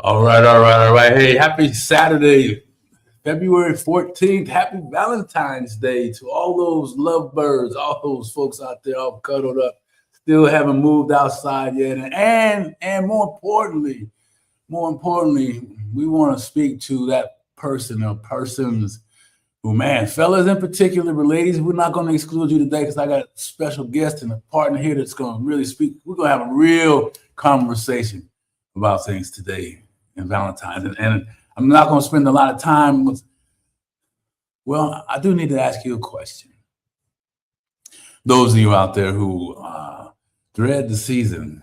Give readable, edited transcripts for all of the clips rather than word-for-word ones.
All right. Hey, happy Saturday, February 14th. Happy Valentine's Day to all those lovebirds, all those folks out there all cuddled up, still haven't moved outside yet. And more importantly, we want to speak to that person or persons who, man, fellas in particular, but ladies, we're not going to exclude you today because I got a special guest and a partner here that's going to really speak. We're going to have a real conversation about things today and Valentine's. And I'm not going to spend a lot of time with, well, I do need to ask you a question. Those of you out there who dread the season,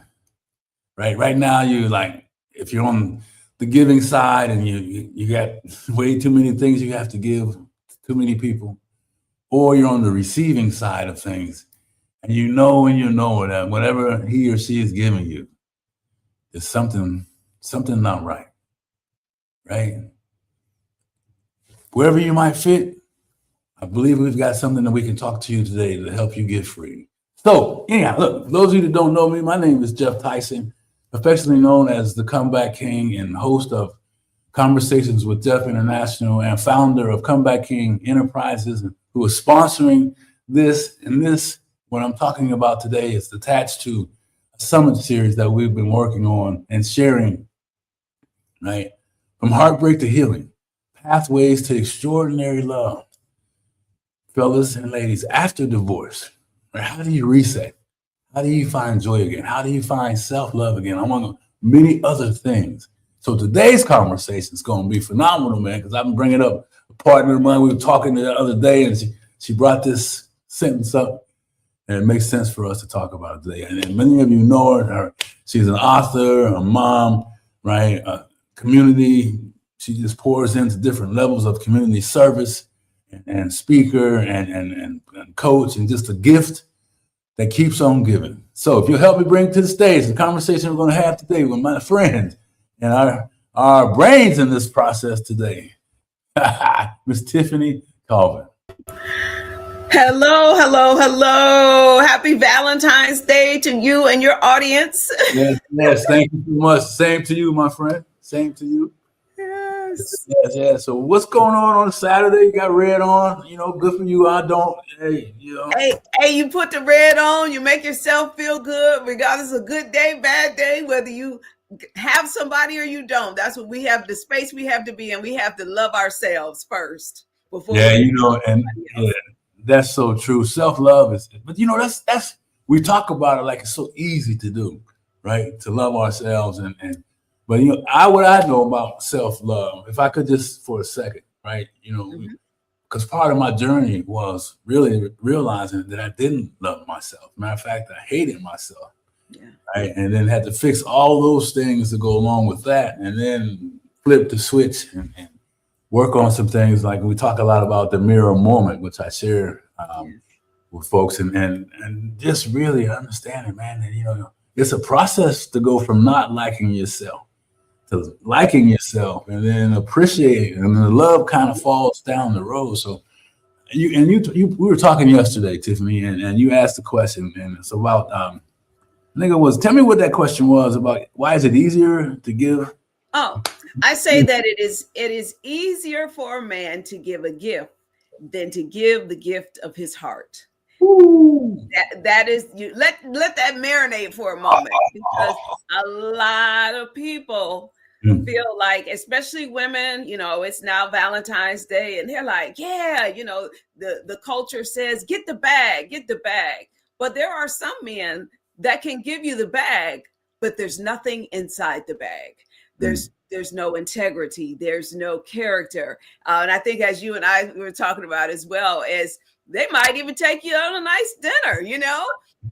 right? Right now, you like, if you're on the giving side and you got way too many things you have to give to too many people, or you're on the receiving side of things, and you know that whatever he or she is giving you is something not right, right? Wherever you might fit, I believe we've got something that we can talk to you today to help you get free. So anyhow, look, those of you that don't know me, my name is Geoff Tyson, affectionately known as the Comeback King and host of Conversations with Geoff International and founder of Comeback King Enterprises, who is sponsoring this. And this, what I'm talking about today, is attached to a summit series that we've been working on and sharing, right? From heartbreak to healing, pathways to extraordinary love. Fellas and ladies, after divorce, right, how do you reset? How do you find joy again? How do you find self-love again? Among many other things. So today's conversation is going to be phenomenal, man, because I've been bringing up a partner of mine. We were talking the other day, and she brought this sentence up, and it makes sense for us to talk about it today. And many of you know her. She's an author, a mom, right? A community. She just pours into different levels of community service and speaker and coach, and just a gift that keeps on giving. So if you'll help me bring to the stage the conversation we're going to have today with my friend and our brains in this process today, Miss Tiffany Colvin. Hello. Happy Valentine's Day to you and your audience. Yes. Thank you so much. Same to you, my friend. Same to you. Yes. So what's going on Saturday? You got red on, good for you. I don't. Hey, Hey, you put the red on, you make yourself feel good, regardless of good day, bad day, whether you have somebody or you don't. That's what we have, the space we have to be in. We have to love ourselves first before. That's so true. Self-love is, but that's we talk about it like it's so easy to do, right? To love ourselves but what I know about self-love, if I could just for a second, right? Because part of my journey was really realizing that I didn't love myself. Matter of fact, I hated myself. Yeah. Right. And then had to fix all those things to go along with that, and then flip the switch and work on some things. Like we talk a lot about the mirror moment, which I share with folks, and just really understanding, man, that it's a process to go from not liking yourself to liking yourself, and then appreciating, and the love kind of falls down the road. So we were talking yesterday, Tiffany, and you asked the question, and it's about tell me what that question was about. Why is it easier to give? Oh, I say that it is easier for a man to give a gift than to give the gift of his heart. Ooh. That is, you let that marinate for a moment, because a lot of people feel like, especially women, it's now Valentine's Day, and they're like, the culture says, get the bag. But there are some men that can give you the bag, but there's nothing inside the bag. There's no integrity. There's no character. And I think, as you and I were talking about as well, as they might even take you on a nice dinner,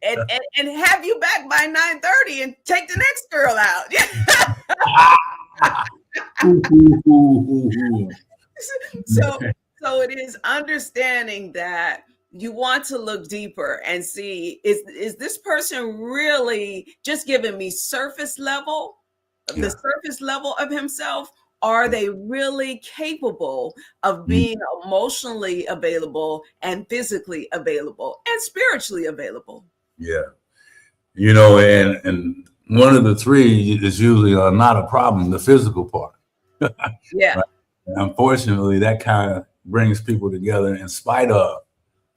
and have you back by 9:30 and take the next girl out. So it is understanding that you want to look deeper and see, is this person really just giving me surface level, the surface level of himself? Are they really capable of being emotionally available and physically available and spiritually available? Yeah. And one of the three is usually not a problem, the physical part. Yeah. Right? And unfortunately, that kind of brings people together in spite of,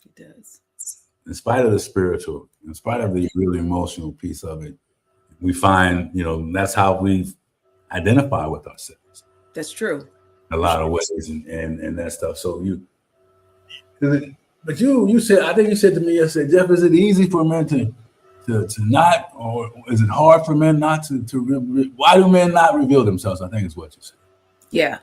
It does. in spite of the spiritual, in spite of the really emotional piece of it. We find, that's how we identify with ourselves. That's true. In a lot of ways, and that stuff. So but you said, I think you said to me yesterday, Geoff, is it easy for men to not, or is it hard for men not to why do men not reveal themselves? I think is what you said. Yeah.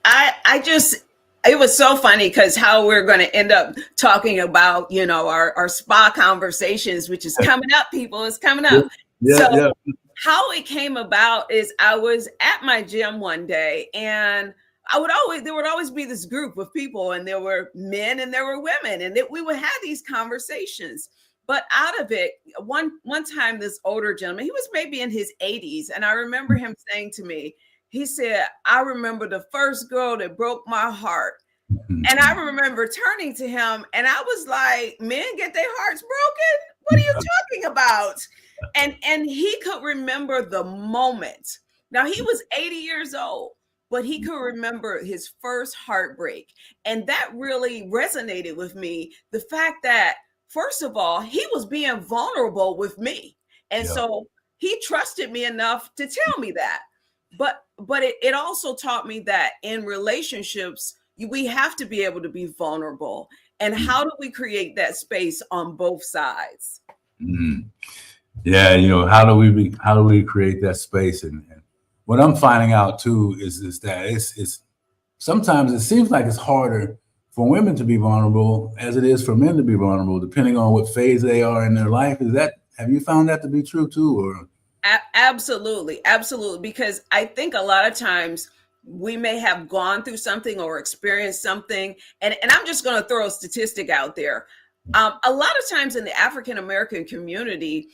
I just, it was so funny because how we're going to end up talking about, our spa conversations, which is coming up, people, it's coming up. So how it came about is I was at my gym one day, and there would always be this group of people, and there were men and there were women, and we would have these conversations. But out of it, one time, this older gentleman, he was maybe in his 80s, and I remember him saying to me, he said, I remember the first girl that broke my heart. And I remember turning to him, and I was like, men get their hearts broken? What are you talking about? And he could remember the moment. Now, he was 80 years old, but he could remember his first heartbreak. And that really resonated with me. The fact that, first of all, he was being vulnerable with me. And so he trusted me enough to tell me that. But it also taught me that in relationships, we have to be able to be vulnerable. And how do we create that space on both sides? Mm-hmm. Yeah, how do we create that space? And what I'm finding out too is that it's sometimes it seems like it's harder for women to be vulnerable as it is for men to be vulnerable, depending on what phase they are in their life. Have you found that to be true too, or? Absolutely. Because I think a lot of times we may have gone through something or experienced something. And I'm just going to throw a statistic out there. A lot of times in the African-American community,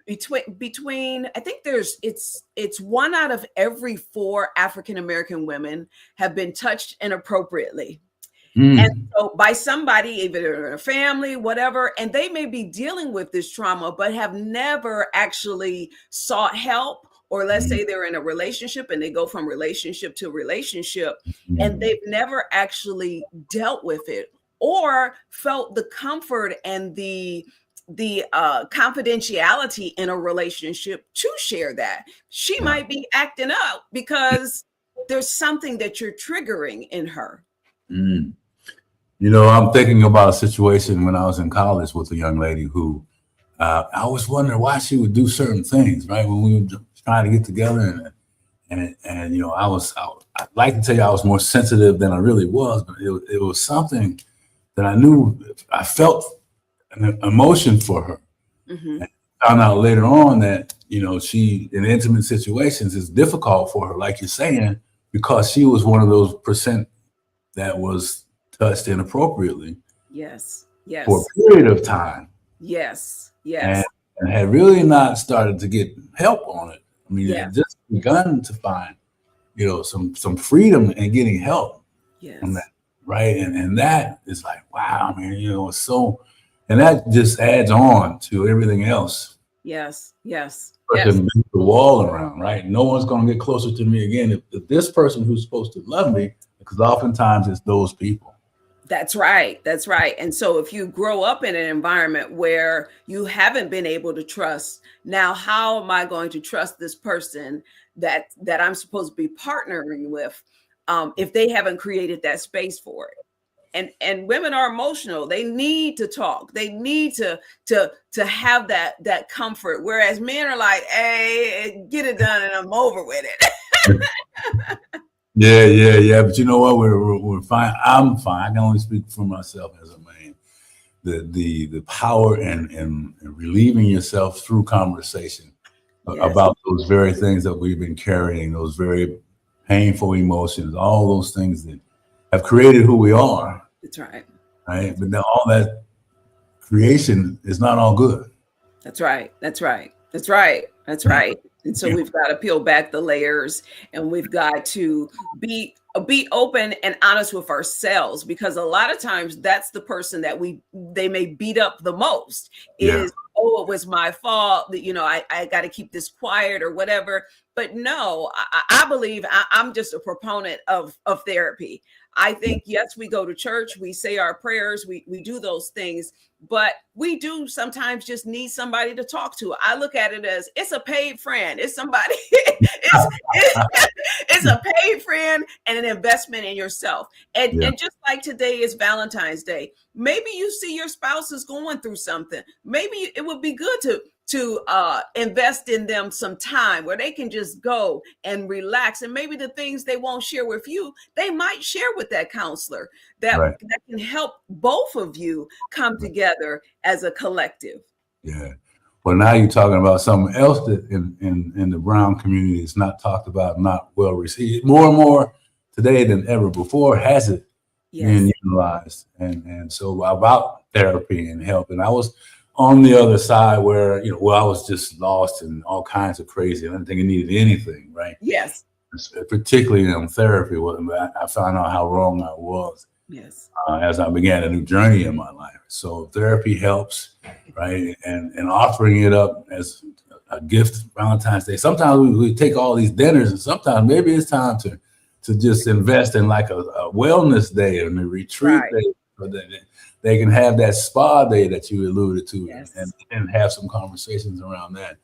between I think it's 1 out of every 4 African-American women have been touched inappropriately. And so by somebody, either in a family, whatever, and they may be dealing with this trauma, but have never actually sought help. Or let's say they're in a relationship and they go from relationship to relationship, and they've never actually dealt with it or felt the comfort and the confidentiality in a relationship to share that. She might be acting up because there's something that you're triggering in her. I'm thinking about a situation when I was in college with a young lady who I was wondering why she would do certain things, right? When we were trying to get together, and I'd like to tell you I was more sensitive than I really was, but it was something that I knew, I felt an emotion for her. And I found out later on that, she, in intimate situations, is difficult for her, like you're saying, because she was one of those percent that was touched inappropriately. Yes. For a period of time. Yes. And had really not started to get help on it. I mean, had just begun to find, some freedom in getting help from that, right? And that is like, wow, man, it's so, and that just adds on to everything else. Yes. The wall around, right? No one's going to get closer to me again if this person who's supposed to love me, because oftentimes it's those people. That's right. And so if you grow up in an environment where you haven't been able to trust, now how am I going to trust this person that I'm supposed to be partnering with if they haven't created that space for it? And women are emotional. They need to talk. They need to have that comfort. Whereas men are like, hey, get it done and I'm over with it. Yeah. But you know what? We're fine. I'm fine. I can only speak for myself as a man. The power in relieving yourself through conversation about those very things that we've been carrying, those very painful emotions, all those things that have created who we are. That's right. Right. But then all that creation is not all good. That's right. And so we've got to peel back the layers, and we've got to be be open and honest with ourselves, because a lot of times that's the person that they may beat up the most is, oh, it was my fault that, I got to keep this quiet or whatever. But no, I believe I'm just a proponent of therapy. I think, yes, we go to church, we say our prayers, we do those things, but we do sometimes just need somebody to talk to. I look at it as it's a paid friend. It's somebody, it's a paid friend and an investment in yourself. And just like today is Valentine's Day, maybe you see your spouse is going through something. Maybe it would be good to invest in them some time where they can just go and relax. And maybe the things they won't share with you, they might share with that counselor that can help both of you come together as a collective. Yeah. Well, now you're talking about something else that in the brown community is not talked about, not well received. More and more today than ever before has it been utilized. And so about therapy and help. And I was on the other side where, I was just lost in all kinds of crazy. I didn't think I needed anything, right? Yes. Particularly in therapy, I found out how wrong I was. Yes. As I began a new journey in my life. So therapy helps, right? And offering it up as a gift Valentine's Day. Sometimes we take all these dinners, and sometimes maybe it's time to just invest in like a wellness day and a retreat day, so that they can have that spa day that you alluded to, and have some conversations around that.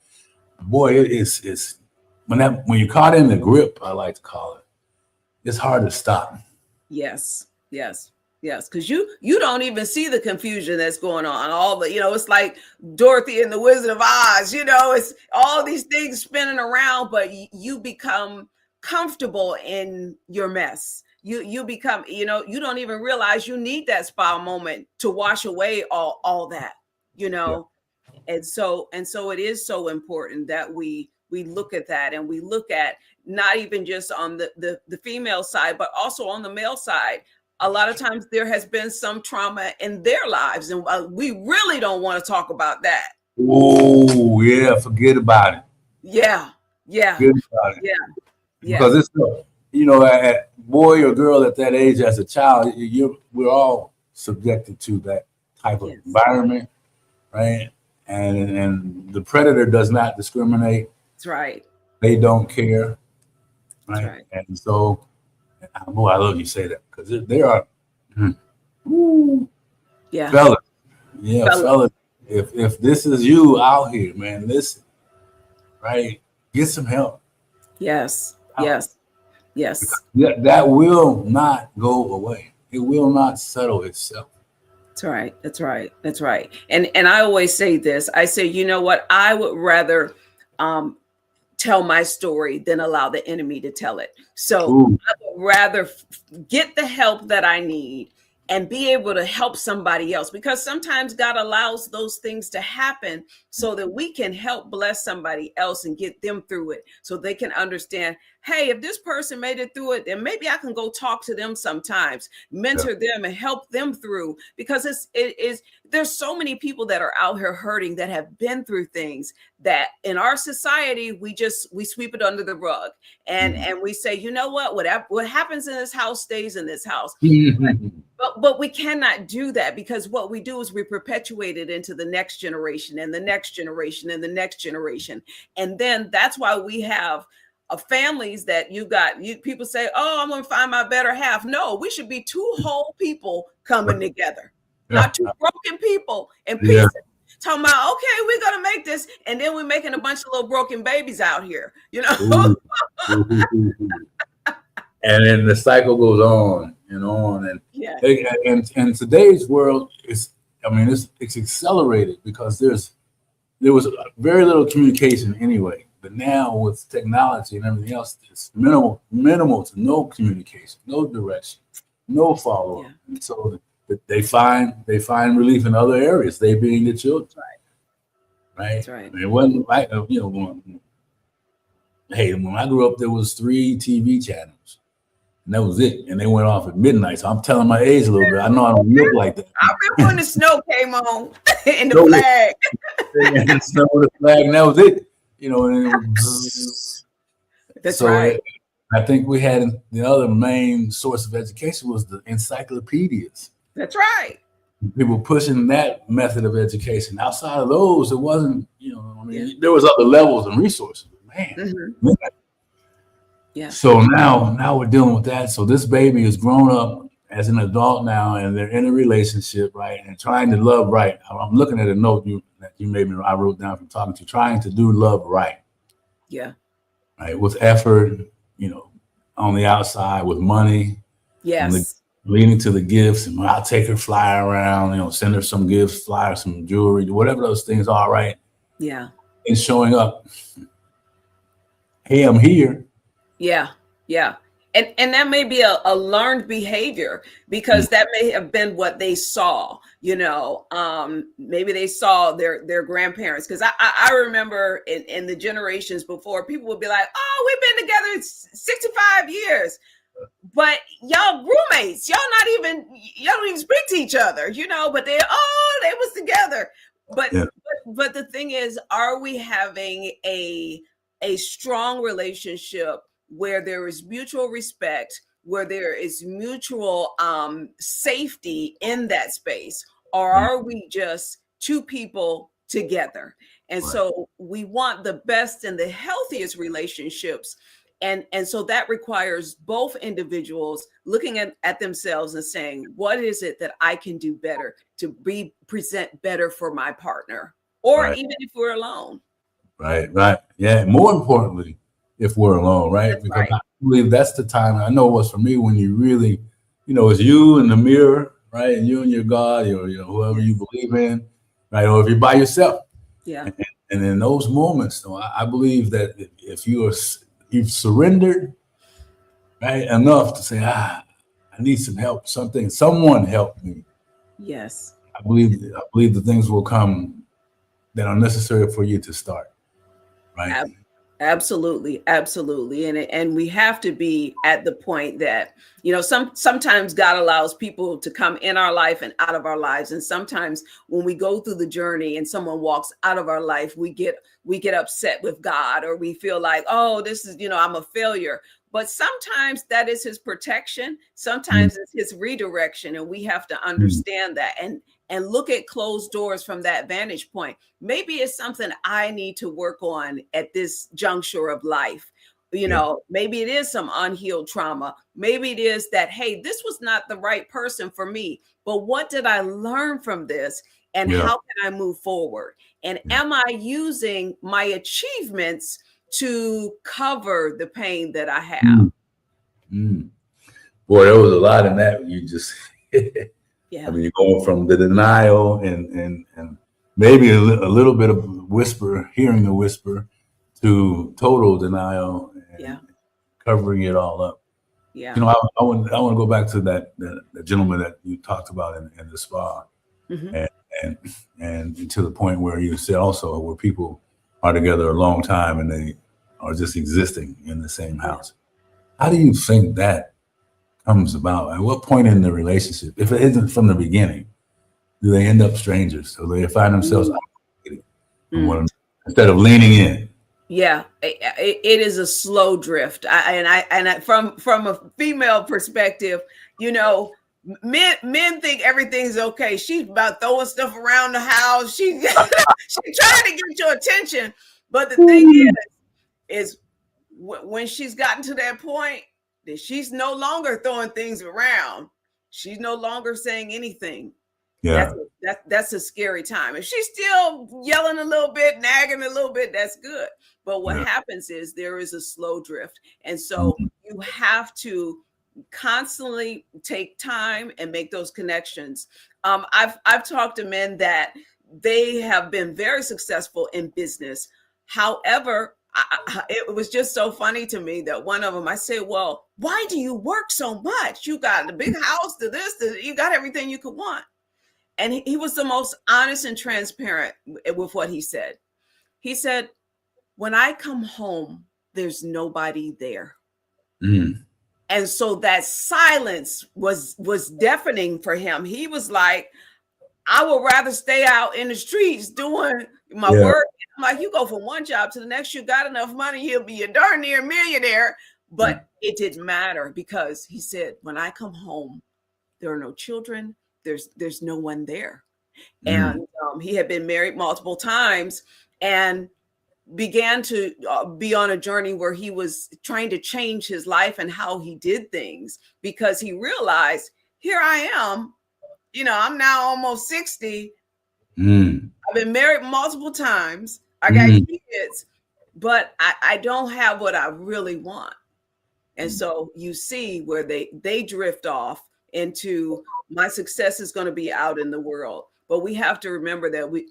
Boy, it's when you're caught in the grip, I like to call it, it's hard to stop. Yes. Because you don't even see the confusion that's going on. All the, it's like Dorothy and the Wizard of Oz, it's all these things spinning around, but you become comfortable in your mess. You become, you don't even realize you need that spa moment to wash away all that, And so it is so important that we look at that, and we look at not even just on the female side, but also on the male side. A lot of times there has been some trauma in their lives, and we really don't want to talk about that. Oh, yeah, forget about it. Yeah. Forget about it. Yeah. Because it's, a boy or girl at that age as a child, we're all subjected to that type of environment, right? And the predator does not discriminate. That's right. They don't care, right? That's right. And so, boy, I love you say that, because there are, fellas, if this is you out here, man, listen, right? Get some help. Yes. That will not go away. It will not settle itself. That's right. And I always say this. I say, you know what? I would rather tell my story than allow the enemy to tell it. So I would rather get the help that I need and be able to help somebody else, because sometimes God allows those things to happen so that we can help bless somebody else and get them through it, so they can understand, hey, if this person made it through it, then maybe I can go talk to them sometimes, mentor them and help them through, because there's so many people that are out here hurting, that have been through things that in our society, we sweep it under the rug, and we say, you know what happens in this house stays in this house. But we cannot do that, because what we do is we perpetuate it into the next generation and the next generation and the next generation. And then that's why we have families that people say, oh, I'm going to find my better half. No, we should be two whole people coming together, not two broken people in pieces. Talking about, okay, we're going to make this. And then we're making a bunch of little broken babies out here, And then the cycle goes on and on. And today's world it's accelerated, because there was very little communication anyway. But now with technology and everything else, it's minimal to no communication, no direction, no follow-up. And so they find relief in other areas, they being the children. Right? That's right. It wasn't like, when I grew up, there was 3 TV channels. And that was it. And they went off at midnight. So I'm telling my age a little bit. I know I don't look like that. I remember when the snow came on and the flag. And the snow, the flag, and that was it. And it was That's right. I think we had the other main source of education was the encyclopedias. That's right. People pushing that method of education. Outside of those, it wasn't, I mean, there was other levels and resources. Man. Yeah. So now we're dealing with that. So this baby is grown up as an adult now, and they're in a relationship, right? And trying to love right. I'm looking at a note that you made me. I wrote down from talking to you, trying to do love right. Yeah. Right. With effort, on the outside, with money. Yes. Leading to the gifts, and I'll take her fly around, send her some gifts, fly her some jewelry, whatever those things are, right? Yeah. And showing up. Hey, I'm here. Yeah. Yeah. And that may be a learned behavior, because that may have been what they saw, maybe they saw their grandparents. Because I remember in the generations before, people would be like, oh, we've been together 65 years. But y'all roommates, y'all don't even speak to each other, but they was together. But the thing is, are we having a strong relationship where there is mutual respect, where there is mutual safety in that space? Or are we just two people together? And so we want the best and the healthiest relationships. And so that requires both individuals looking at themselves and saying, what is it that I can do better to present better for my partner? Or even if we're alone. Right. Yeah. More importantly, if we're alone, right? Because I believe that's the time. I know it was for me when you really, it's you in the mirror, right? And you and your God, or whoever you believe in, right? Or if you're by yourself. Yeah. And in those moments, though, I believe that if you've surrendered, right, enough to say, I need some help, someone help me. Yes. I believe the things will come that are necessary for you to start. Right. Absolutely. And we have to be at the point that, sometimes God allows people to come in our life and out of our lives. And sometimes when we go through the journey and someone walks out of our life, we get upset with God, or we feel like, oh, this is, I'm a failure. But sometimes that is his protection. Sometimes it's his redirection. And we have to understand that and look at closed doors from that vantage point. Maybe it's something I need to work on at this juncture of life. Maybe it is some unhealed trauma. Maybe it is that, hey, this was not the right person for me. But what did I learn from this? And how can I move forward? And am I using my achievements to cover the pain that I have? Boy, there was a lot in that. You just, Yeah. I mean, you're going from the denial and maybe a little bit of whisper, hearing the whisper, to total denial and covering it all up. Yeah. I want to go back to that gentleman that you talked about in the spa, and to the point where you said also where people are together a long time and they are just existing in the same house. How do you think that comes about? At what point in the relationship, if it isn't from the beginning, do they end up strangers? So they find themselves instead of leaning in. Yeah, it is a slow drift. From a female perspective, men think everything's okay. She's about throwing stuff around the house. She's trying to get your attention. But the thing is when she's gotten to that point, that she's no longer throwing things around. She's no longer saying anything. Yeah. That's a scary time. If she's still yelling a little bit, nagging a little bit, that's good. But what happens is there is a slow drift. And so you have to constantly take time and make those connections. I've talked to men that they have been very successful in business. However, it was just so funny to me that one of them, I said, well, why do you work so much? You got the big house, you got everything you could want. And he was the most honest and transparent with what he said. He said, when I come home, there's nobody there. And so that silence was deafening for him. He was like, I would rather stay out in the streets doing my work. I'm like, you go from one job to the next, you got enough money, he'll be a darn near millionaire. But it didn't matter because he said, when I come home, there are no children. There's no one there. And he had been married multiple times and began to be on a journey where he was trying to change his life and how he did things, because he realized, here I am, I'm now almost 60. I've been married multiple times. I got kids, but I don't have what I really want. And so you see where they drift off into, my success is going to be out in the world. But we have to remember that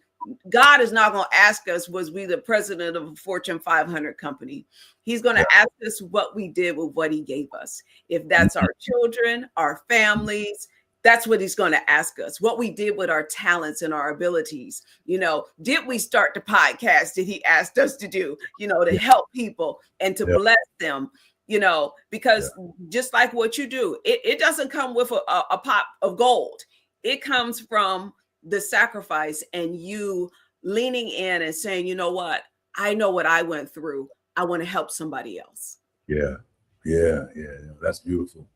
God is not going to ask us, was we the president of a Fortune 500 company? He's going to ask us what we did with what he gave us. If that's our children, our families, that's what he's going to ask us. What we did with our talents and our abilities. Did we start the podcast that he asked us to do, to help people and to bless them? Because just like what you do, it doesn't come with a pot of gold. It comes from the sacrifice and you leaning in and saying, you know what? I know what I went through. I want to help somebody else. Yeah. That's beautiful.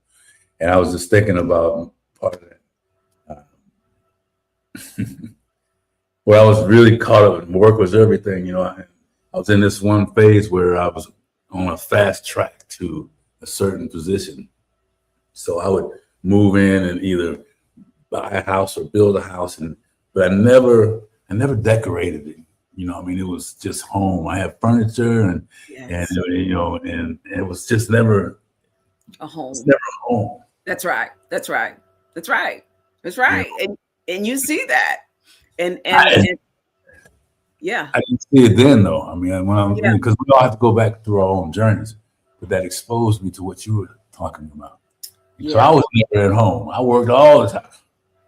And I was just thinking about part of that. Well, I was really caught up in work was everything. I was in this one phase where I was on a fast track to a certain position. So I would move in and either buy a house or build a house, but I never decorated it. It was just home. I had furniture and it was just never a home. It's never a home. That's right. Yeah. And you see that. And yeah. I didn't see it then though. Because we all have to go back through our own journeys, but that exposed me to what you were talking about. Yeah. So I was never at home. I worked all the time.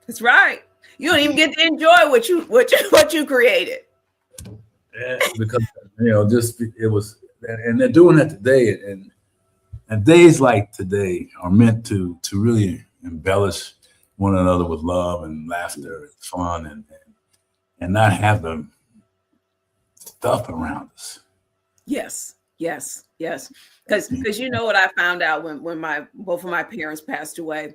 That's right. You don't even get to enjoy what you created. Yeah, because it was, and they're doing that today, and days like today are meant to really embellish one another with love and laughter and fun, and not have the stuff around us. Yes. Because what I found out when both of my parents passed away.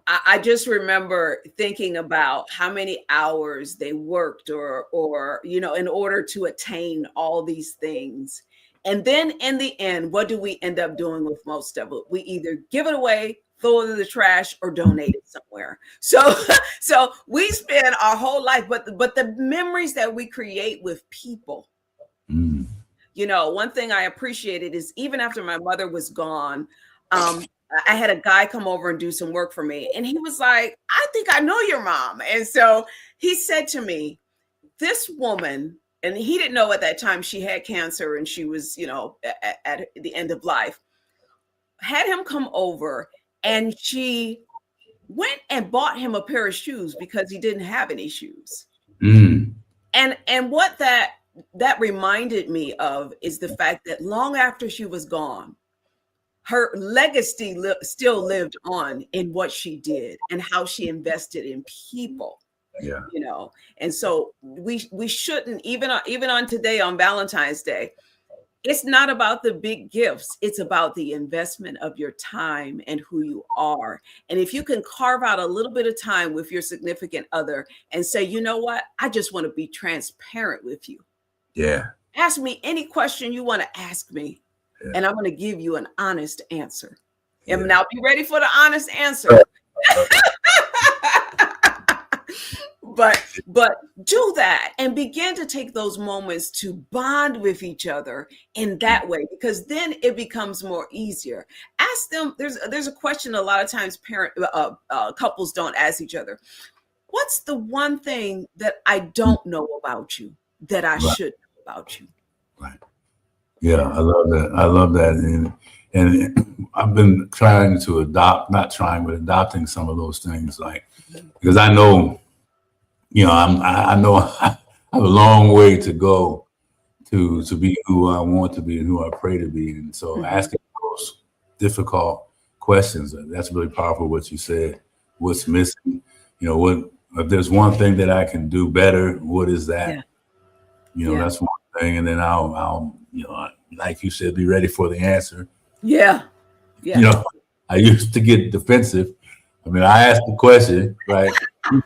I just remember thinking about how many hours they worked or in order to attain all these things. And then in the end, what do we end up doing with most of it? We either give it away, throw it in the trash, or donate it somewhere. So we spend our whole life, but the memories that we create with people, one thing I appreciated is even after my mother was gone, I had a guy come over and do some work for me. And he was like, I think I know your mom. And so he said to me, this woman, and he didn't know at that time she had cancer and she was, at the end of life, had him come over and she went and bought him a pair of shoes because he didn't have any shoes. And what that reminded me of is the fact that long after she was gone, her legacy still lived on in what she did and how she invested in people. Yeah. And so we shouldn't, even on today, on Valentine's Day, it's not about the big gifts. It's about the investment of your time and who you are. And if you can carve out a little bit of time with your significant other and say, you know what, I just want to be transparent with you. Yeah. Ask me any question you want to ask me. Yeah. And I'm going to give you an honest answer. Yeah. And now be ready for the honest answer. But do that and begin to take those moments to bond with each other in that way, because then it becomes more easier. Ask them. There's a question a lot of times couples don't ask each other. What's the one thing that I don't know about you that I should know about you? Right. Yeah, I love that. And I've been trying to adopting some of those things, because I know, I know I have a long way to go to be who I want to be and who I pray to be. And so asking those difficult questions, that's really powerful what you said. What's missing? If there's one thing that I can do better, what is that? Yeah. That's one thing. And then I'll like you said, be ready for the answer. Yeah. Yeah. You know, I used to get defensive. I mean, I asked the question, right? And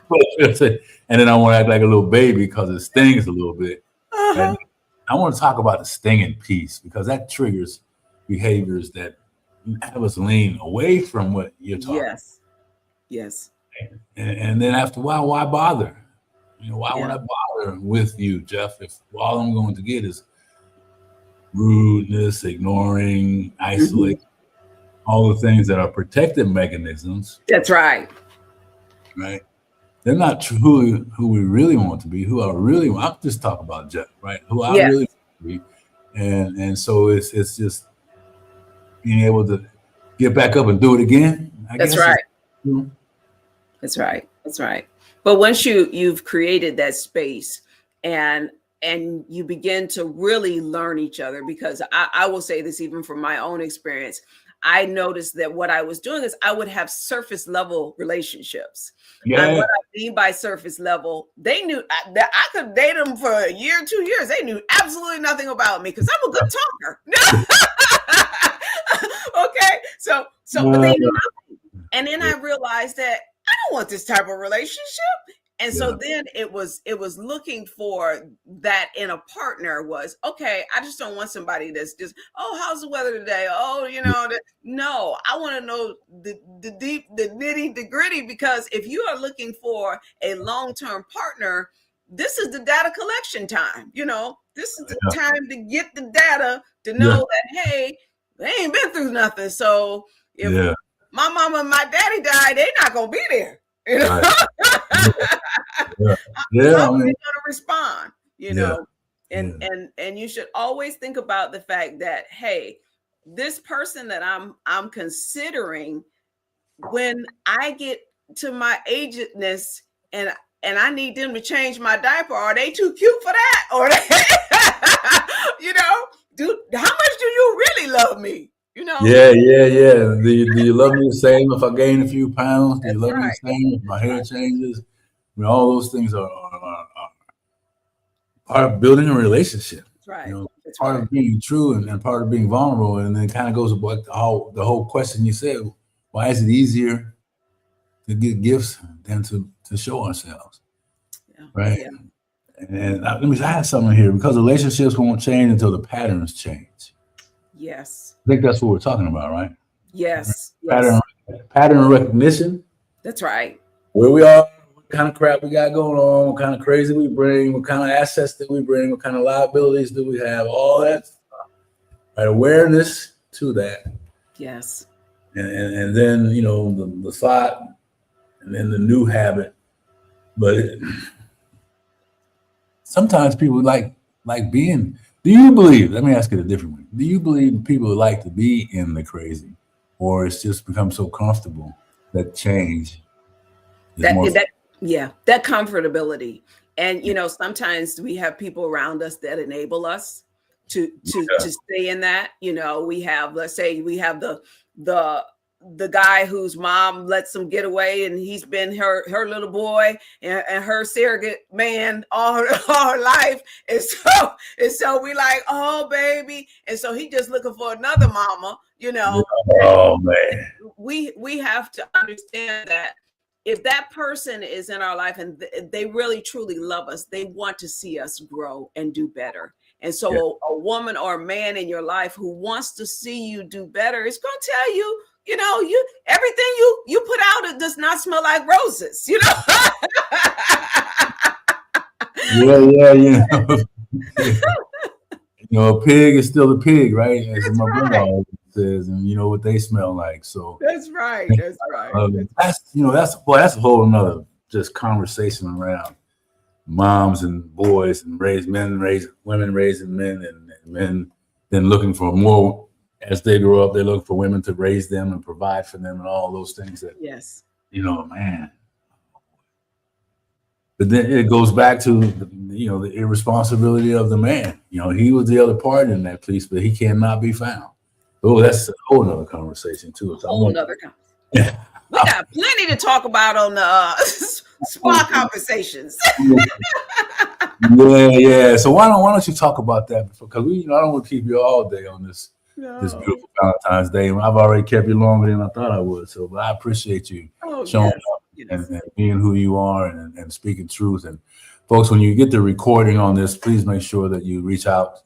then I want to act like a little baby because it stings a little bit. And I want to talk about the stinging piece because that triggers behaviors that have us lean away from what you're talking about. Yes. And then after a while, why bother? Why would Yeah. I bother with you, Geoff, if all I'm going to get is rudeness, ignoring, isolating, all the things that are protective mechanisms. That's right. Right? They're not who we really want to be, I'm just talking about Geoff, right? Who I really want to be. And so it's just being able to get back up and do it again. That's right. That's right. That's right. But once you've created that space and you begin to really learn each other, because I will say this even from my own experience, I noticed that what I was doing is I would have surface level relationships. Yeah. And what I mean by surface level, they knew that I could date them for a year, 2 years. They knew absolutely nothing about me because I'm a good talker. Okay. So but they knew nothing. And then I realized that I don't want this type of relationship. And so then it was looking for that in a partner was, okay, I just don't want somebody that's just, oh, how's the weather today? Oh, no, I want to know the nitty gritty, because if you are looking for a long-term partner, this is the data collection time. This is the time to get the data to know that, hey, they ain't been through nothing. So if my mama and my daddy died, they're not going to be there. Right. How are they going to respond? And you should always think about the fact that, hey, this person that I'm considering, when I get to my agedness and I need them to change my diaper, are they too cute for that? Or how much do you really love me? Yeah. Do you love me the same if I gain a few pounds? Do you love me the same if my hair changes? I mean, all those things are part of building a relationship. That's right. Part of being true and part of being vulnerable. And then it kind of goes about the whole question you said, why is it easier to get gifts than to show ourselves? Right? Yeah. And let me add something here, because relationships won't change until the patterns change. Yes. I think that's what we're talking about, right? Yes. Pattern recognition. That's right. Where we are, what kind of crap we got going on, what kind of crazy we bring, what kind of assets that we bring, what kind of liabilities do we have, all that stuff. Right? Awareness to that. Yes. And then, the thought, and then the new habit. But sometimes people like being. Do you believe? Let me ask it a different way. Do you believe people like to be in the crazy, or it's just become so comfortable that change? That comfortability, and sometimes we have people around us that enable us to stay in that. We have, let's say, we have the guy whose mom lets him get away, and he's been her little boy and her surrogate man all her life. And so we like, oh, baby. And so he just looking for another mama, Oh, man. We have to understand that if that person is in our life and they really truly love us, they want to see us grow and do better. And so a woman or a man in your life who wants to see you do better is going to tell you, everything you put out, it does not smell like roses, A pig is still a pig, right? As my brother always says, and you know what they smell like. So that's right. That's a whole another just conversation around moms and boys and women raising men, and men then looking for more. As they grow up, they look for women to raise them and provide for them and all those things that, man. But then it goes back to, the irresponsibility of the man. He was the other part in that piece, but he cannot be found. Oh, that's a whole nother conversation too. Yeah. We got plenty to talk about on the spa conversations. Yeah. So why don't you talk about that? Because I don't want to keep you all day on this this No. beautiful Valentine's Day. And I've already kept you longer than I thought I would. So, but I appreciate you Oh, showing yes. up Yes. and being who you are and speaking truth. And folks, when you get the recording on this, please make sure that you reach out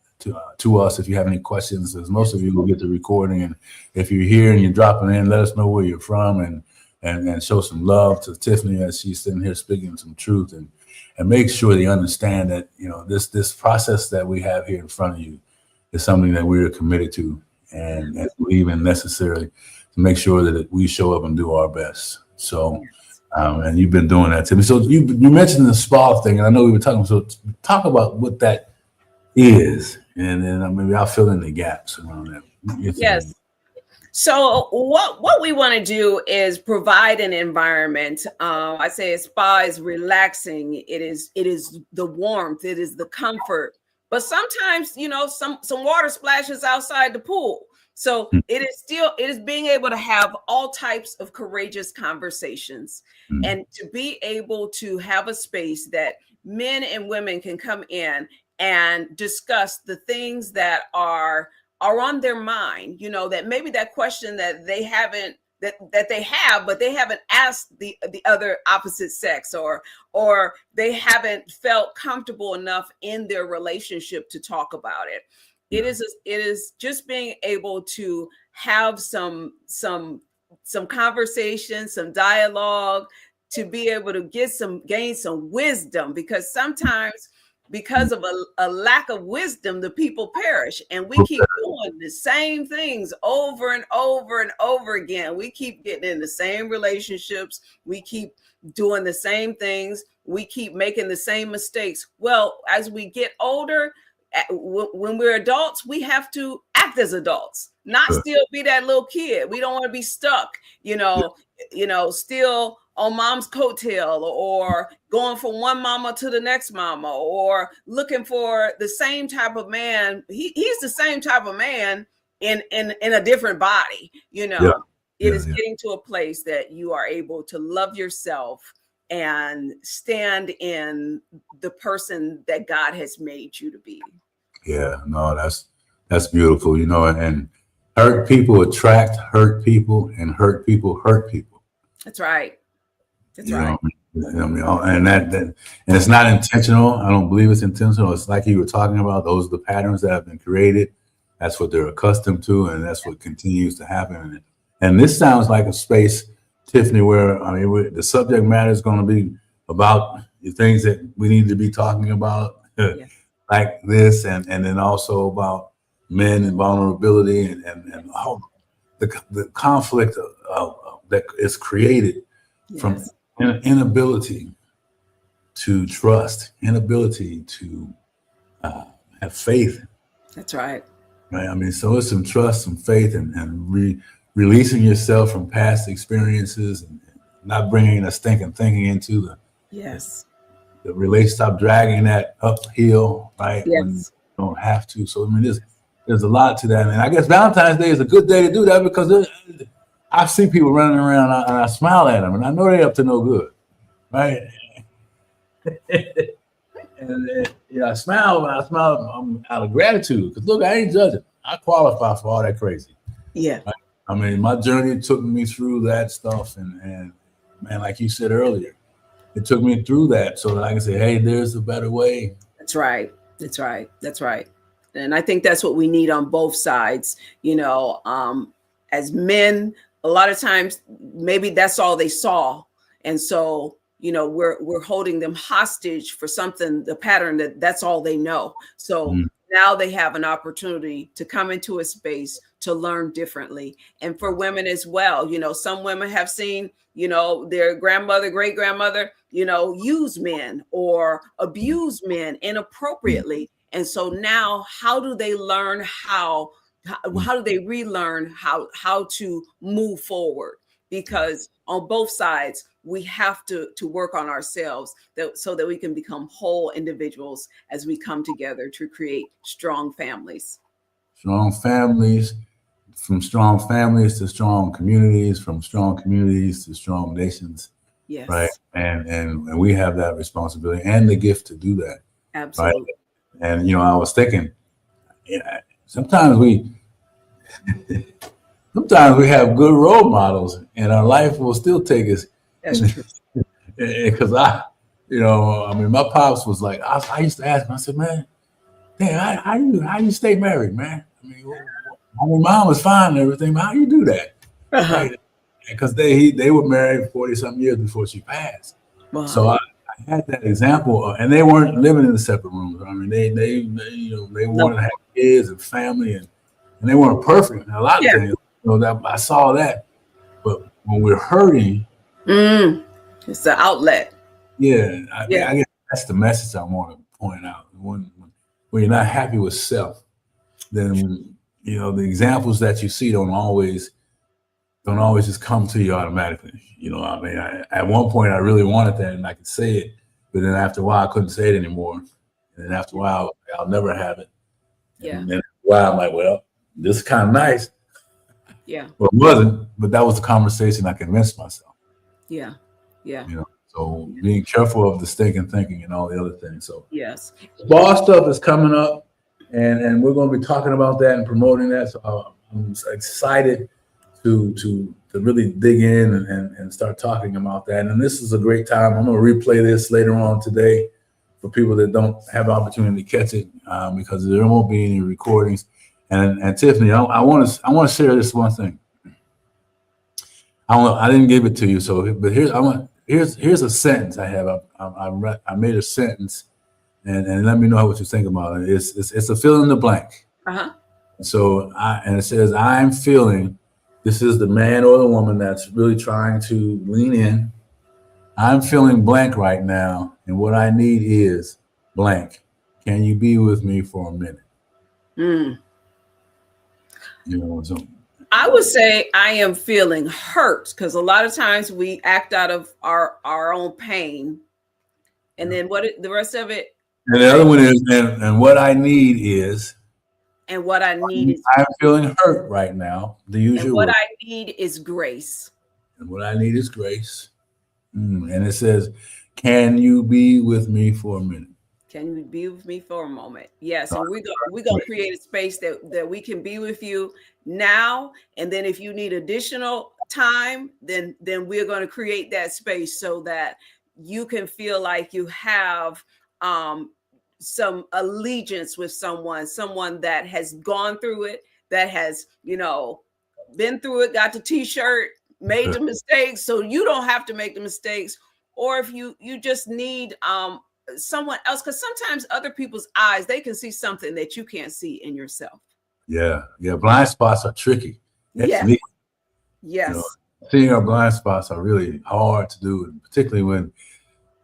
to us if you have any questions, because most of you will get the recording. And if you're here and you're dropping in, let us know where you're from and show some love to Tiffany as she's sitting here speaking some truth, and make sure they understand that, you know, this process that we have here in front of you is something that we're committed to and believe in necessarily to make sure that we show up and do our best. So, and you've been doing that, Tiffany. So you mentioned the spa thing, and I know we were talking. So talk about what that is, and then maybe I'll fill in the gaps around that. Yes. So what we want to do is provide an environment. I say a spa is relaxing. It is the warmth. It is the comfort. But sometimes, you know, some water splashes outside the pool. So it is being able to have all types of courageous conversations, and to be able to have a space that men and women can come in and discuss the things that are on their mind, you know, that maybe that question that they haven't, that they have, but they haven't asked the other opposite sex, or they haven't felt comfortable enough in their relationship to talk about it. It is just being able to have some conversation, some dialogue, to be able to gain some wisdom, because sometimes, because of a lack of wisdom, the people perish, and we keep doing the same things over and over and over again. We keep getting in the same relationships. We keep doing the same things. We keep making the same mistakes. Well, as we get older, when we're adults, we have to act as adults, not still be that little kid. We don't want to be stuck, still on mom's coattail, or going from one mama to the next mama, or looking for the same type of man. He's the same type of man in a different body. It is getting to a place that you are able to love yourself and stand in the person that God has made you to be. Yeah, no, that's beautiful, and hurt people attract hurt people, and hurt people hurt people. That's right. That's right. And and it's not intentional. I don't believe it's intentional. It's like you were talking about, those are the patterns that have been created. That's what they're accustomed to, and that's what continues to happen. And this sounds like a space, Tiffany, where the subject matter is going to be about the things that we need to be talking about, like this, and then also about men and vulnerability and all the conflict that is created from inability to trust, inability to have faith. That's right. Right. So it's some trust, some faith, and releasing yourself from past experiences, and not bringing a stinking thinking into the relationship. Stop dragging that uphill, right? Yes. When you don't have to. So there's a lot to that, and I guess Valentine's Day is a good day to do that, because I see people running around and I smile at them, and I know they're up to no good, right? And I smile out of gratitude, because look, I ain't judging. I qualify for all that crazy. Yeah. Right? My journey took me through that stuff, and man, like you said earlier, it took me through that so that I can say, hey, there's a better way. That's right. That's right. That's right. And I think that's what we need on both sides. As men, a lot of times, maybe that's all they saw. And so, we're holding them hostage for something, the pattern that's all they know. So now they have an opportunity to come into a space to learn differently. And for women as well, some women have seen, their grandmother, great grandmother, use men or abuse men inappropriately. And so now, how do they learn how do they relearn how to move forward? Because on both sides, we have to work on ourselves so that we can become whole individuals as we come together to create strong families. Strong families, from strong families to strong communities, from strong communities to strong nations. Yes. Right. And we have that responsibility and the gift to do that. Absolutely. Right? And I was thinking, sometimes Sometimes we have good role models, and our life will still take us. That's true. Because I mean, my pops was like, I used to ask him, I said, man, damn, how you stay married, man? I mean, mom was fine and everything, but how you do that, Uh-huh. right? Because they were married 40-something years before she passed. So Wow. I had that example, and they weren't living in the separate rooms. I mean, they No. wanted to have kids and family, and they weren't perfect in a lot of Yeah. things. That I saw that, but when we're hurting, Mm. It's the outlet. yeah, I Yeah. guess that's the message I want to point out. When you're not happy with self, then the examples that you see don't always just come to you automatically. I mean, at one point I really wanted that and I could say it, but then after a while I couldn't say it anymore. And then after a while I'll never have it. Yeah. And then after a while I'm like, well, this is kind of nice. Yeah. Well, it wasn't, but that was the conversation I convinced myself. Yeah. Yeah. So being careful of the stinking thinking and all the other things. So Yes. ball stuff is coming up, and we're going to be talking about that and promoting that. So I'm excited to really dig in and start talking about that. And this is a great time. I'm going to replay this later on today for people that don't have the opportunity to catch it because there won't be any recordings. And Tiffany, I want to share this one thing. I didn't give it to you, but here's a sentence I have. I made a sentence, and let me know what you think about it. It's a fill in the blank. Uh-huh. So it says, I'm feeling. This is the man or the woman that's really trying to lean in. I'm feeling blank right now, and what I need is blank. Can you be with me for a minute? Mm. So I would say I am feeling hurt because a lot of times we act out of our own pain. And then the rest of it? And the other one is, and what I need is. And what I need is. I'm feeling hurt right now. The usual. And what I need is grace. And what I need is grace. And it says, can you be with me for a minute? Can you be with me for a moment? Yes. And we're gonna create a space that we can be with you now. And then if you need additional time, then we're going to create that space so that you can feel like you have some allegiance with someone that has gone through it, that has, been through it, got the t-shirt, made the mistakes, so you don't have to make the mistakes. Or if you just need someone else, because sometimes other people's eyes, they can see something that you can't see in yourself. Yeah. Blind spots are tricky. Yes. Yes. Seeing our blind spots are really hard to do, particularly when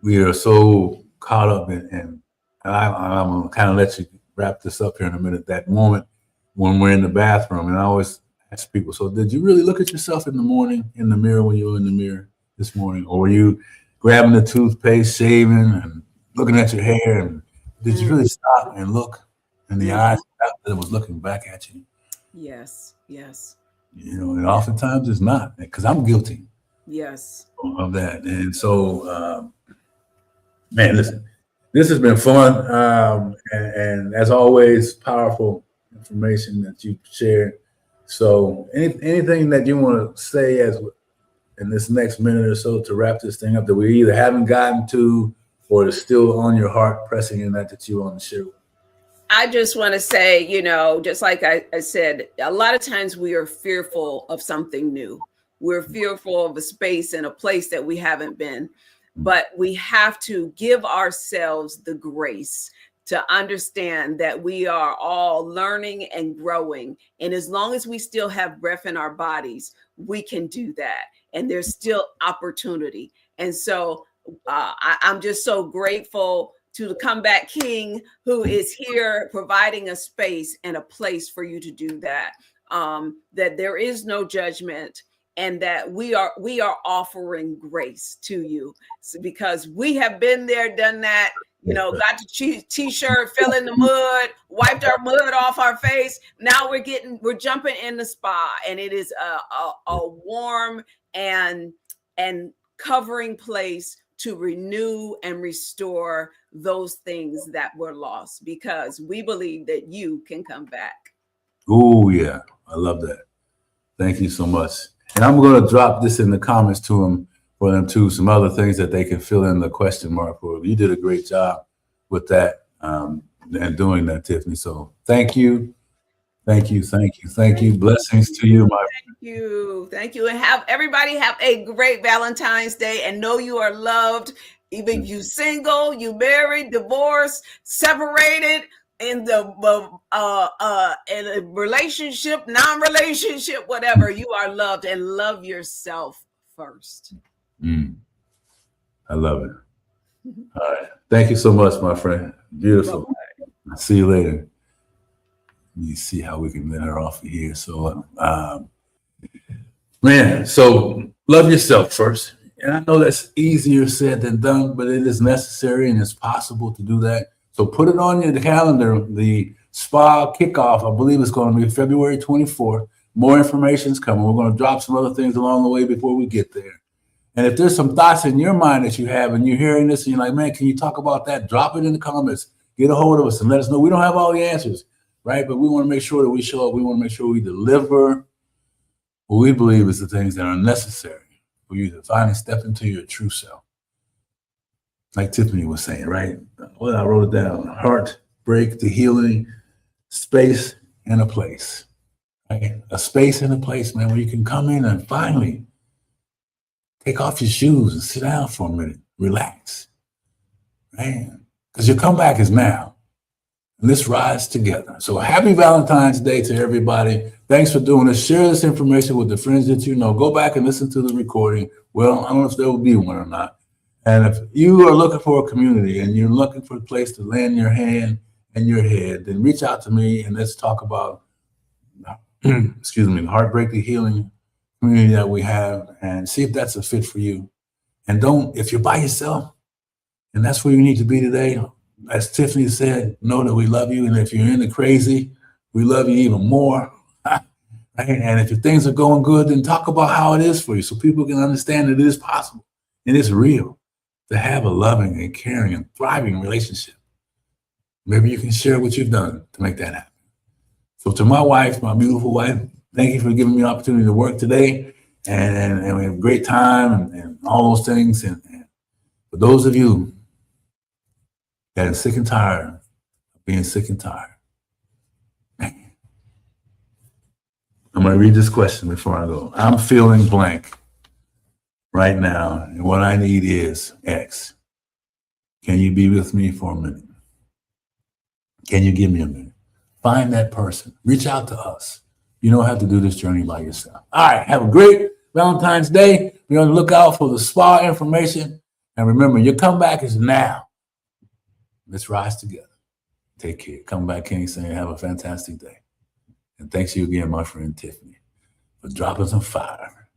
we are so caught up in I'm gonna kind of let you wrap this up here in a minute. That moment when we're in the bathroom, and I always ask people, so did you really look at yourself in the morning in the mirror when you were in the mirror this morning? Or were you grabbing the toothpaste, shaving, and looking at your hair? And did you really stop and look in the eyes that was looking back at you? Yes. And oftentimes it's not, because I'm guilty. Yes. Of that. And so, man, listen, this has been fun. And as always, powerful information that you shared. So anything that you want to say in this next minute or so to wrap this thing up that we either haven't gotten to or is still on your heart, pressing in that you want to share? I just want to say, just like I said, a lot of times we are fearful of something new. We're fearful of a space and a place that we haven't been, but we have to give ourselves the grace to understand that we are all learning and growing. And as long as we still have breath in our bodies, we can do that. And there's still opportunity. And so I'm just so grateful to the comeback king who is here providing a space and a place for you to do that. That there is no judgment, and that we are offering grace to you, because we have been there, done that. Got the t-shirt, fell in the mud, wiped our mud off our face. Now we're jumping in the spa, and it is a warm and covering place to renew and restore those things that were lost, because we believe that you can come back. Oh, yeah. I love that. Thank you so much. And I'm going to drop this in the comments to them for them too. Some other things that they can fill in the question mark for. You did a great job with that and doing that, Tiffany. So thank you. Thank you. Thank you. Thank you. Blessings to you, my friend. Thank you. And have everybody have a great Valentine's Day and know you are loved. Even if you single, you married, divorced, separated, in a relationship, non-relationship, whatever, you are loved, and love yourself first. I love it. All right. Thank you so much, my friend. Beautiful. Bye-bye. I'll see you later. Let me see how we can let her off of here. So, man, so love yourself first. And I know that's easier said than done, but it is necessary and it's possible to do that. So put it on your calendar. The spa kickoff, I believe it's going to be February 24th. More information is coming. We're going to drop some other things along the way before we get there. And if there's some thoughts in your mind that you have and you're hearing this and you're like, man, can you talk about that? Drop it in the comments. Get a hold of us and let us know. We don't have all the answers, right? But we want to make sure that we show up. We want to make sure we deliver what we believe is the things that are necessary for you to finally step into your true self. Like Tiffany was saying, right? Well, I wrote it down. Heartbreak to healing, space and a place. Right? A space and a place, man, where you can come in and finally take off your shoes and sit down for a minute. Relax. Right? Because your comeback is now. And let's rise together. So happy Valentine's Day to everybody. Thanks for doing this. Share this information with the friends that you know. Go back and listen to the recording. Well, I don't know if there will be one or not. And if you are looking for a community and you're looking for a place to land your hand and your head, then reach out to me and let's talk about, excuse me, the Heartbreak to Healing community that we have and see if that's a fit for you. And if you're by yourself and that's where you need to be today, as Tiffany said, know that we love you. And if you're in the crazy, we love you even more. Right? And if your things are going good, then talk about how it is for you so people can understand that it is possible and it's real to have a loving and caring and thriving relationship. Maybe you can share what you've done to make that happen. So to my wife, my beautiful wife, thank you for giving me the opportunity to work today. And we have a great time and all those things. And for those of you that are sick and tired of being sick and tired, I'm going to read this question before I go. I'm feeling blank right now, and what I need is X. Can you be with me for a minute? Can you give me a minute? Find that person. Reach out to us. You don't have to do this journey by yourself. All right, have a great Valentine's Day. Be on the lookout for the spa information. And remember, your comeback is now. Let's rise together. Take care. Come back, King, saying have a fantastic day. And thanks you again, my friend Tiffany, for dropping some fire.